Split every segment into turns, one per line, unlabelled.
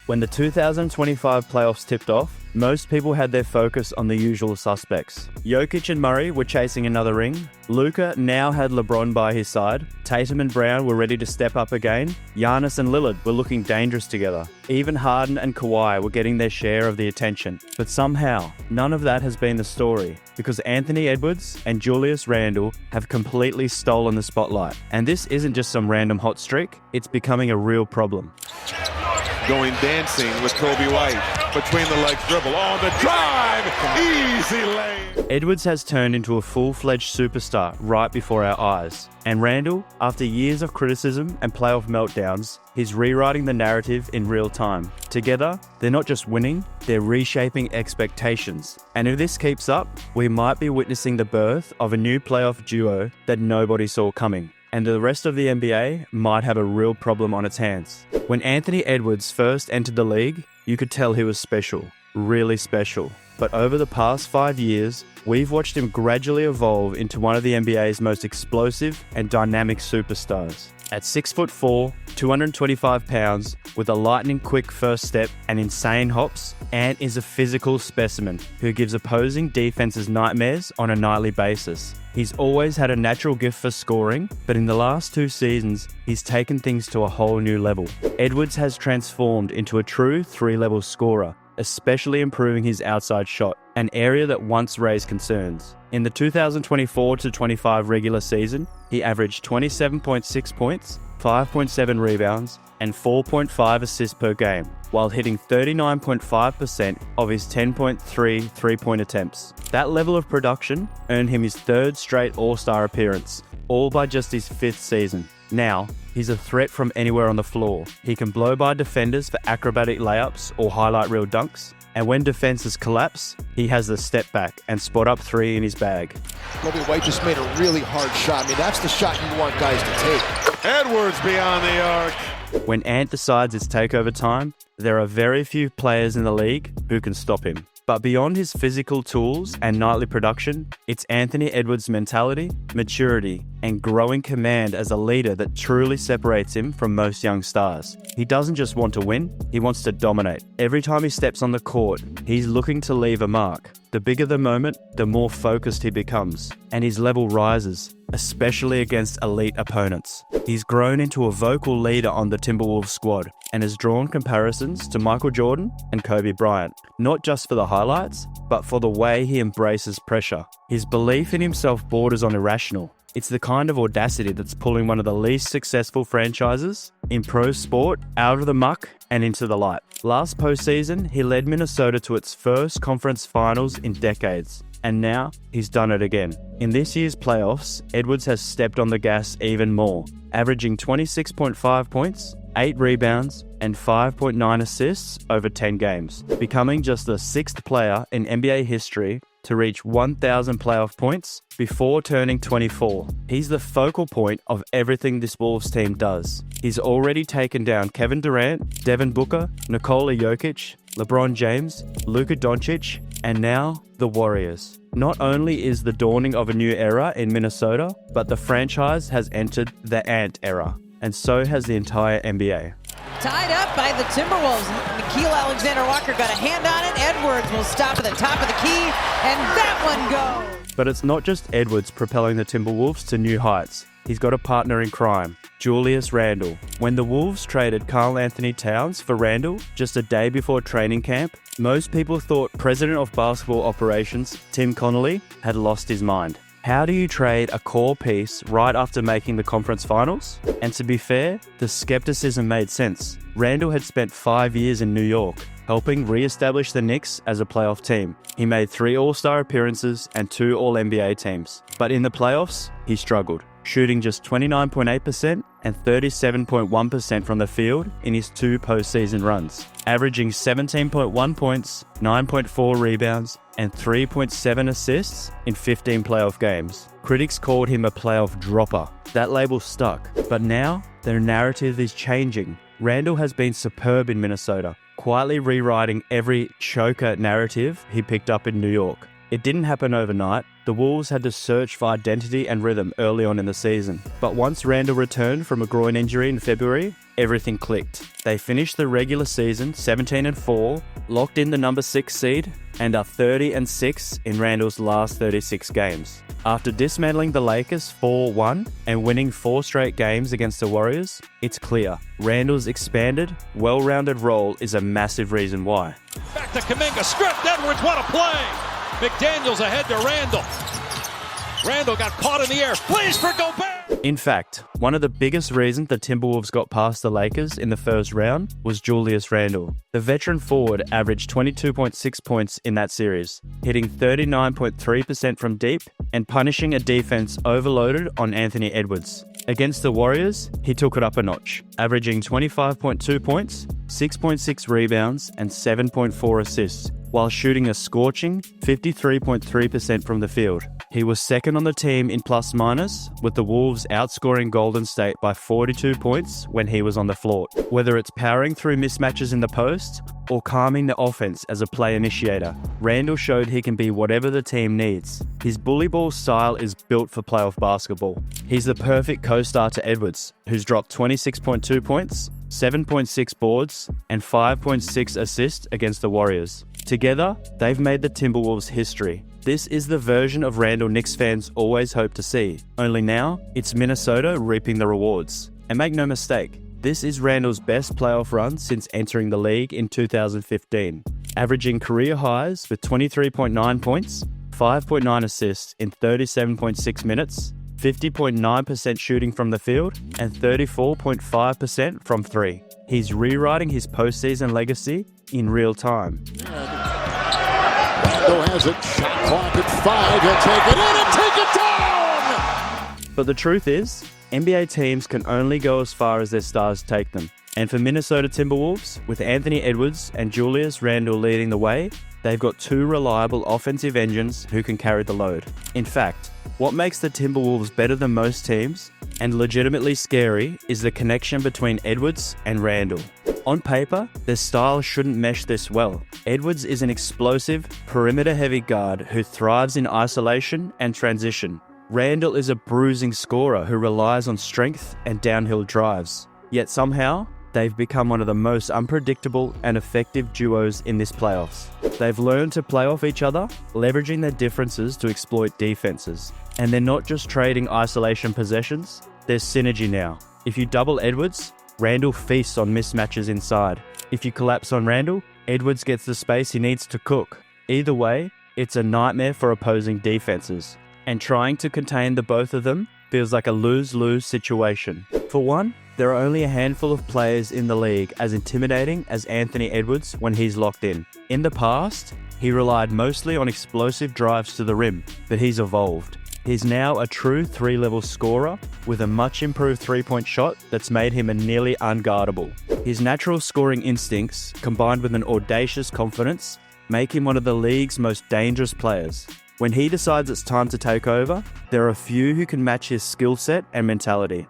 When the 2025 playoffs tipped off, most people had their focus on the usual suspects. Jokic and Murray were chasing another ring. Luka now had LeBron by his side. Tatum and Brown were ready to step up again. Giannis and Lillard were looking dangerous together. Even Harden and Kawhi were getting their share of the attention. But somehow, none of that has been the story, because Anthony Edwards and Julius Randle have completely stolen the spotlight. And this isn't just some random hot streak, it's becoming a real problem.
Going dancing with Kobe White. Between the legs dribble on the drive. Easy lane.
Edwards has turned into a full-fledged superstar right before our eyes. And Randle, after years of criticism and playoff meltdowns, he's rewriting the narrative in real time. Together, they're not just winning, they're reshaping expectations. And if this keeps up, we might be witnessing the birth of a new playoff duo that nobody saw coming. And the rest of the NBA might have a real problem on its hands. When Anthony Edwards first entered the league, you could tell he was special, really special. But over the past 5 years, we've watched him gradually evolve into one of the NBA's most explosive and dynamic superstars. At 6'4", 225 pounds, with a lightning-quick first step and insane hops, Ant is a physical specimen who gives opposing defenses nightmares on a nightly basis. He's always had a natural gift for scoring, but in the last 2 seasons, he's taken things to a whole new level. Edwards has transformed into a true 3-level scorer, especially improving his outside shot, an area that once raised concerns. In the 2024-25 regular season, he averaged 27.6 points, 5.7 rebounds, and 4.5 assists per game, while hitting 39.5% of his 10.3 three-point attempts. That level of production earned him his 3rd straight All-Star appearance, all by just his 5th season. Now, he's a threat from anywhere on the floor. He can blow by defenders for acrobatic layups or highlight reel dunks. And when defenses collapse, he has the step back and spot up 3 in his bag.
Kobe White just made a really hard shot. I mean, that's the shot you want guys to take.
Edwards beyond the arc.
When Ant decides it's takeover time, there are very few players in the league who can stop him. But beyond his physical tools and nightly production, it's Anthony Edwards' mentality, maturity, and growing command as a leader that truly separates him from most young stars. He doesn't just want to win, he wants to dominate. Every time he steps on the court, he's looking to leave a mark. The bigger the moment, the more focused he becomes, and his level rises, especially against elite opponents. He's grown into a vocal leader on the Timberwolves squad and has drawn comparisons to Michael Jordan and Kobe Bryant, not just for the highlights, but for the way he embraces pressure. His belief in himself borders on irrational. It's the kind of audacity that's pulling one of the least successful franchises in pro sport out of the muck and into the light. Last postseason, he led Minnesota to its first conference finals in decades, and now he's done it again. In this year's playoffs, Edwards has stepped on the gas even more, averaging 26.5 points, 8 rebounds, and 5.9 assists over 10 games, becoming just the 6th player in NBA history to reach 1,000 playoff points before turning 24. He's the focal point of everything this Wolves team does. He's already taken down Kevin Durant, Devin Booker, Nikola Jokic, LeBron James, Luka Doncic, and now the Warriors. Not only is the dawning of a new era in Minnesota, but the franchise has entered the Ant era, and so has the entire NBA.
Tied up by the Timberwolves. Nickeil Alexander-Walker got a hand on it. Edwards will stop at the top of the key, and that one goes.
But it's not just Edwards propelling the Timberwolves to new heights. He's got a partner in crime, Julius Randle. When the Wolves traded Karl Anthony Towns for Randle just a day before training camp, most people thought President of Basketball Operations, Tim Connolly, had lost his mind. How do you trade a core piece right after making the conference finals? And to be fair, the skepticism made sense. Randle had spent 5 years in New York, helping re-establish the Knicks as a playoff team. He made 3 All-Star appearances and 2 All-NBA teams. But in the playoffs, he struggled, shooting just 29.8% and 37.1% from the field in his 2 postseason runs, averaging 17.1 points, 9.4 rebounds, and 3.7 assists in 15 playoff games. Critics called him a playoff dropper. That label stuck. But now, the narrative is changing. Randle has been superb in Minnesota, quietly rewriting every choker narrative he picked up in New York. It didn't happen overnight. The The Wolves had to search for identity and rhythm early on in the season, but once Randle returned from a groin injury in February, everything clicked. They finished the regular season 17-4, locked in the number 6 seed, and are 30-6 in Randle's last 36 games. After dismantling the Lakers 4-1 and winning 4 straight games against the Warriors, it's clear Randle's expanded, well-rounded role is a massive reason why.
Back to Kuminga, stripped Edwards, what a play! McDaniels ahead to Randle. Randle got caught in the air, plays for Gobert!
In fact, one of the biggest reasons the Timberwolves got past the Lakers in the first round was Julius Randle. The veteran forward averaged 22.6 points in that series, hitting 39.3% from deep and punishing a defense overloaded on Anthony Edwards. Against the Warriors, he took it up a notch, averaging 25.2 points, 6.6 rebounds, and 7.4 assists, while shooting a scorching 53.3% from the field. He was second on the team in plus-minus, with the Wolves outscoring Golden State by 42 points when he was on the floor. Whether it's powering through mismatches in the post or calming the offense as a play initiator, Randle showed he can be whatever the team needs. His bully ball style is built for playoff basketball. He's the perfect co-star to Edwards, who's dropped 26.2 points, 7.6 boards, and 5.6 assists against the Warriors. Together, they've made the Timberwolves history. This is the version of Randle Knicks fans always hope to see, only now it's Minnesota reaping the rewards. And make no mistake, this is Randle's best playoff run since entering the league in 2015, averaging career highs with 23.9 points, 5.9 assists in 37.6 minutes, 50.9% shooting from the field, and 34.5% from three. He's rewriting his postseason legacy in real time.
Randle has it, shot clock at 5, he'll take it in and take it down!
But the truth is, NBA teams can only go as far as their stars take them. And for Minnesota Timberwolves, with Anthony Edwards and Julius Randle leading the way, they've got 2 reliable offensive engines who can carry the load. In fact, what makes the Timberwolves better than most teams, and legitimately scary, is the connection between Edwards and Randle. On paper, their styles shouldn't mesh this well. Edwards is an explosive, perimeter-heavy guard who thrives in isolation and transition. Randle is a bruising scorer who relies on strength and downhill drives. Yet somehow, they've become one of the most unpredictable and effective duos in this playoffs. They've learned to play off each other, leveraging their differences to exploit defenses. And they're not just trading isolation possessions, there's synergy now. If you double Edwards, Randle feasts on mismatches inside. If you collapse on Randle, Edwards gets the space he needs to cook. Either way, it's a nightmare for opposing defenses. And trying to contain the both of them feels like a lose-lose situation. For one, there are only a handful of players in the league as intimidating as Anthony Edwards when he's locked in. In the past, he relied mostly on explosive drives to the rim, but he's evolved. He's now a true 3-level scorer with a much improved 3-point shot that's made him a nearly unguardable. His natural scoring instincts, combined with an audacious confidence, make him one of the league's most dangerous players. When he decides it's time to take over, there are few who can match his skill set and mentality.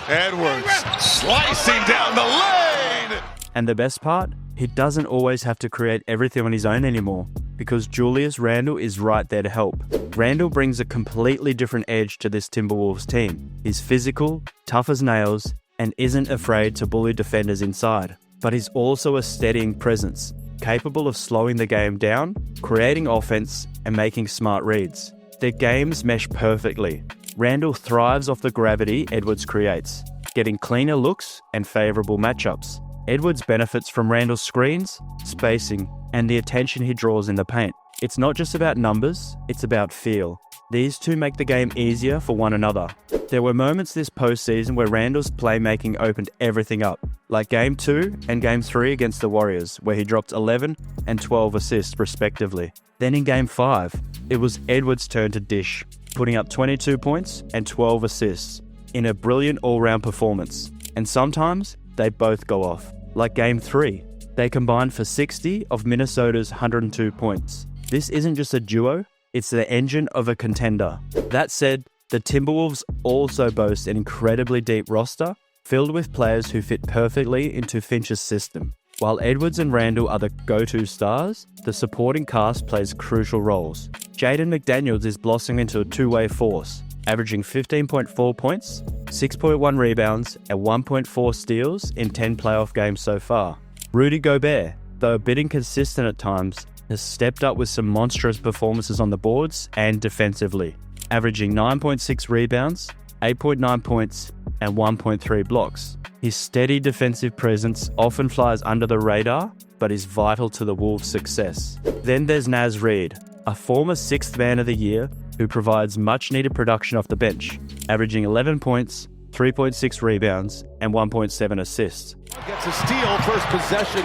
Edwards slicing down the lane!
And the best part? He doesn't always have to create everything on his own anymore, because Julius Randle is right there to help. Randle brings a completely different edge to this Timberwolves team. He's physical, tough as nails, and isn't afraid to bully defenders inside. But he's also a steadying presence, capable of slowing the game down, creating offense, and making smart reads. Their games mesh perfectly. Randle thrives off the gravity Edwards creates, getting cleaner looks and favorable matchups. Edwards benefits from Randle's screens, spacing, and the attention he draws in the paint. It's not just about numbers, it's about feel. These two make the game easier for one another. There were moments this postseason where Randle's playmaking opened everything up, like Game 2 and Game 3 against the Warriors, where he dropped 11 and 12 assists respectively. Then in Game 5, it was Edwards' turn to dish, putting up 22 points and 12 assists in a brilliant all-round performance. And sometimes, they both go off. Like Game 3, they combined for 60 of Minnesota's 102 points. This isn't just a duo, it's the engine of a contender. That said, the Timberwolves also boast an incredibly deep roster, filled with players who fit perfectly into Finch's system. While Edwards and Randle are the go-to stars, the supporting cast plays crucial roles. Jaden McDaniels is blossoming into a two-way force, averaging 15.4 points, 6.1 rebounds, and 1.4 steals in 10 playoff games so far. Rudy Gobert, though a bit inconsistent at times, has stepped up with some monstrous performances on the boards and defensively, averaging 9.6 rebounds, 8.9 points, and 1.3 blocks. His steady defensive presence often flies under the radar, but is vital to the Wolves' success. Then there's Naz Reid, a former 6th Man of the Year who provides much-needed production off the bench, averaging 11 points, 3.6 rebounds, and 1.7 assists.
Gets a steal, first possession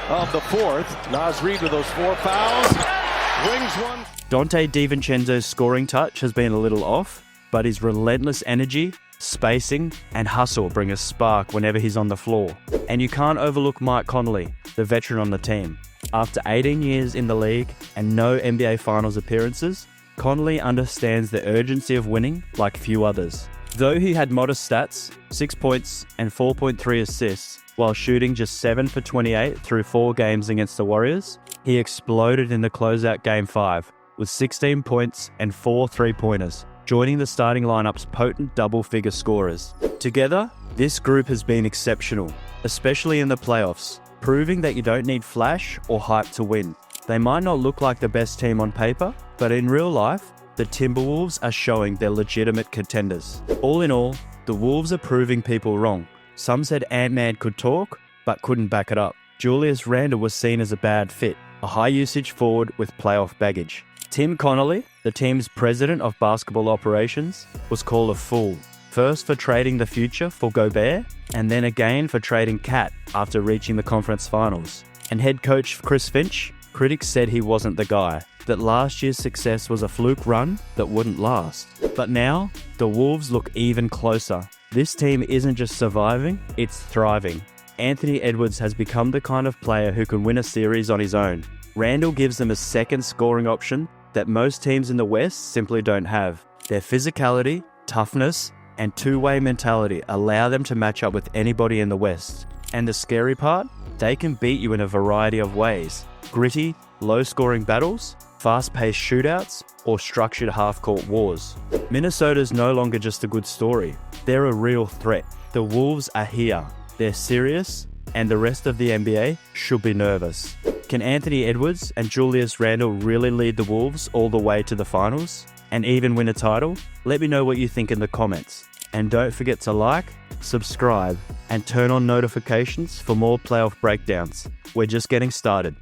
of the fourth. Naz Reid with those 4 fouls. Wings one.
Dante DiVincenzo's scoring touch has been a little off, but his relentless energy, spacing, and hustle bring a spark whenever he's on the floor. And you can't overlook Mike Conley, the veteran on the team. After 18 years in the league and no NBA Finals appearances, Conley understands the urgency of winning like few others. Though he had modest stats, 6 points and 4.3 assists, while shooting just 7 for 28 through 4 games against the Warriors, he exploded in the closeout Game 5 with 16 points and 4 three-pointers, joining the starting lineup's potent double-figure scorers. Together, this group has been exceptional, especially in the playoffs, proving that you don't need flash or hype to win. They might not look like the best team on paper, but in real life, the Timberwolves are showing they're legitimate contenders. All in all, the Wolves are proving people wrong. Some said Ant-Man could talk, but couldn't back it up. Julius Randle was seen as a bad fit, a high-usage forward with playoff baggage. Tim Connolly, the team's president of basketball operations, was called a fool. First for trading the future for Gobert, and then again for trading Cat after reaching the conference finals. And head coach Chris Finch, critics said he wasn't the guy, that last year's success was a fluke run that wouldn't last. But now, the Wolves look even closer. This team isn't just surviving, it's thriving. Anthony Edwards has become the kind of player who can win a series on his own. Randle gives them a second scoring option that most teams in the West simply don't have. Their physicality, toughness, and two-way mentality allow them to match up with anybody in the West. And the scary part? They can beat you in a variety of ways. Gritty, low-scoring battles, fast-paced shootouts, or structured half-court wars. Minnesota's no longer just a good story. They're a real threat. The Wolves are here. They're serious, and the rest of the NBA should be nervous. Can Anthony Edwards and Julius Randle really lead the Wolves all the way to the finals and even win a title? Let me know what you think in the comments. And don't forget to like, subscribe, and turn on notifications for more playoff breakdowns. We're just getting started.